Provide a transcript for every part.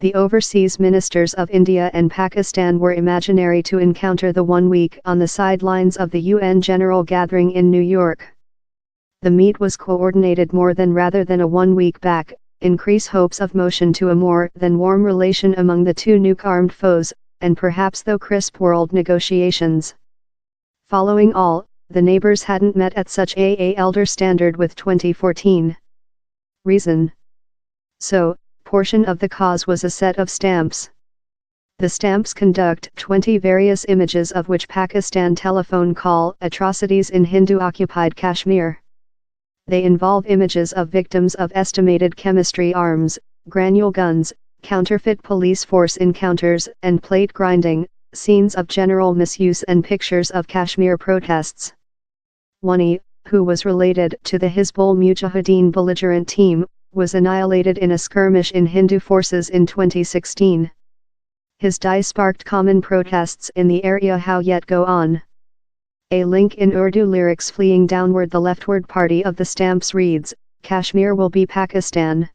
The overseas ministers of India and Pakistan were imaginary to encounter the 1 week on the sidelines of the UN General Gathering in New York. The meet was coordinated more than rather than a 1 week back, increase hopes of motion to a more than warm relation among the two nuke-armed foes, and perhaps though crisp world negotiations. Following all, the neighbors hadn't met at such a elder standard with 2014. Reason. So, portion of the cause was a set of stamps. The stamps conduct 20 various images of which Pakistan telephone call atrocities in Hindu-occupied Kashmir. They involve images of victims of estimated chemistry arms, granule guns, counterfeit police force encounters and plate grinding, scenes of general misuse and pictures of Kashmir protests. Wani, who was related to the Hizbul Mujahideen belligerent team, was annihilated in a skirmish in Hindu forces in 2016. His die sparked common protests in the area how yet go on. A link in Urdu lyrics fleeing downward the leftward party of the stamps reads, Kashmir will be Pakistan.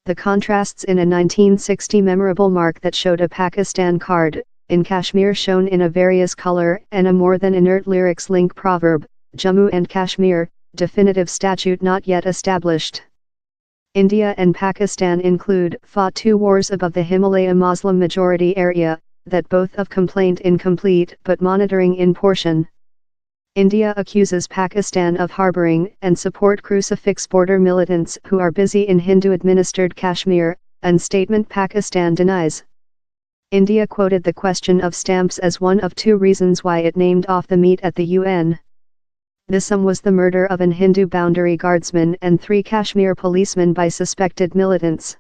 The contrasts in a 1960 memorable mark that showed a Pakistan card, in Kashmir shown in a various color, and a more than inert lyrics link proverb, Jammu and Kashmir, definitive statute not yet established. India and Pakistan fought 2 wars above the Himalaya Muslim majority area, that both of complaint incomplete but monitoring in portion. India accuses Pakistan of harboring and support crucifix border militants who are busy in Hindu-administered Kashmir, and statement Pakistan denies. India quoted the question of stamps as one of 2 reasons why it named off the meet at the UN. This was the murder of an Hindu boundary guardsman and 3 Kashmir policemen by suspected militants.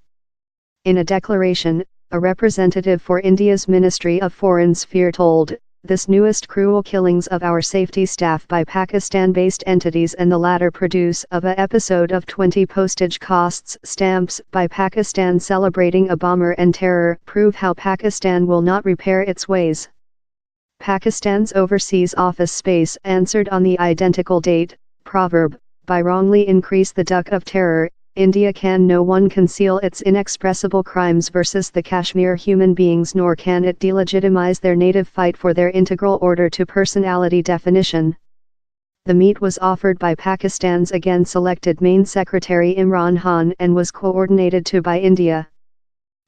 In a declaration, a representative for India's Ministry of Foreign Affairs told, "This newest cruel killings of our safety staff by Pakistan-based entities and the latter produce of a episode of 20 postage costs stamps by Pakistan celebrating a bomber and terror prove how Pakistan will not repair its ways." Pakistan's Overseas Office Space answered on the identical date, proverb, by wrongly increase the duck of terror, India can no one conceal its inexpressible crimes versus the Kashmir human beings nor can it delegitimize their native fight for their integral order to personality definition. The meet was offered by Pakistan's again selected Main Secretary Imran Khan and was coordinated to by India.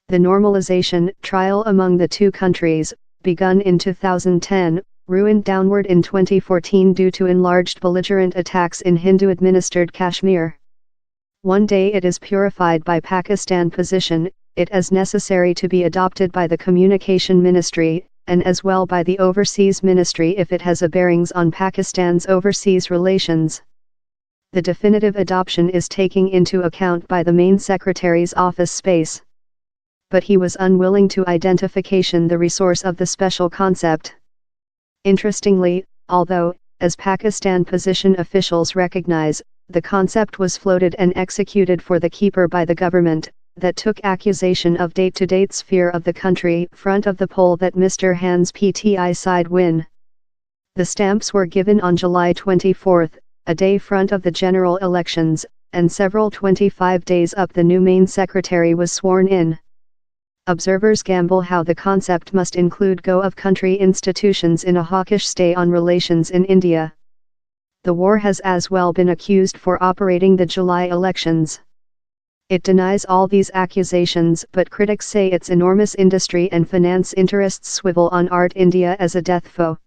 The normalization trial among the 2 countries, begun in 2010, ruined downward in 2014 due to enlarged belligerent attacks in Hindu-administered Kashmir. One day it is purified by Pakistan position, it as necessary to be adopted by the Communication Ministry, and as well by the Overseas Ministry if it has a bearings on Pakistan's overseas relations. The definitive adoption is taking into account by the Main Secretary's office space. But he was unwilling to identification the resource of the special concept. Interestingly, although, as Pakistan position officials recognize, the concept was floated and executed for the keeper by the government, that took accusation of date-to-date sphere of the country front of the poll that Mr. Hans PTI side win. The stamps were given on July 24, a day front of the general elections, and several 25 days up the new Main Secretary was sworn in. Observers gamble how the concept must include go of country institutions in a hawkish stay on relations in India. The war has as well been accused for operating the July elections. It denies all these accusations but critics say its enormous industry and finance interests swivel on Art India as a death foe.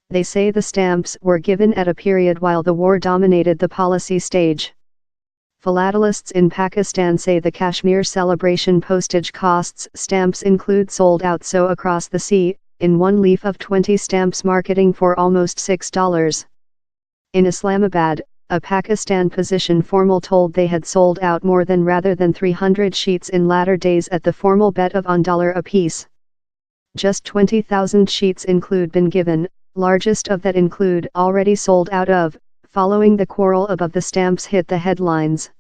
They say the stamps were given at a period while the war dominated the policy stage. Philatelists in Pakistan say the Kashmir celebration postage costs stamps include sold out so across the sea, in one leaf of 20 stamps marketing for almost $6. In Islamabad, a Pakistan position formal told they had sold out more than rather than 300 sheets in latter days at the formal bet of $1 apiece. Just 20,000 sheets include been given, largest of that include already sold out of, following the quarrel above the stamps hit the headlines.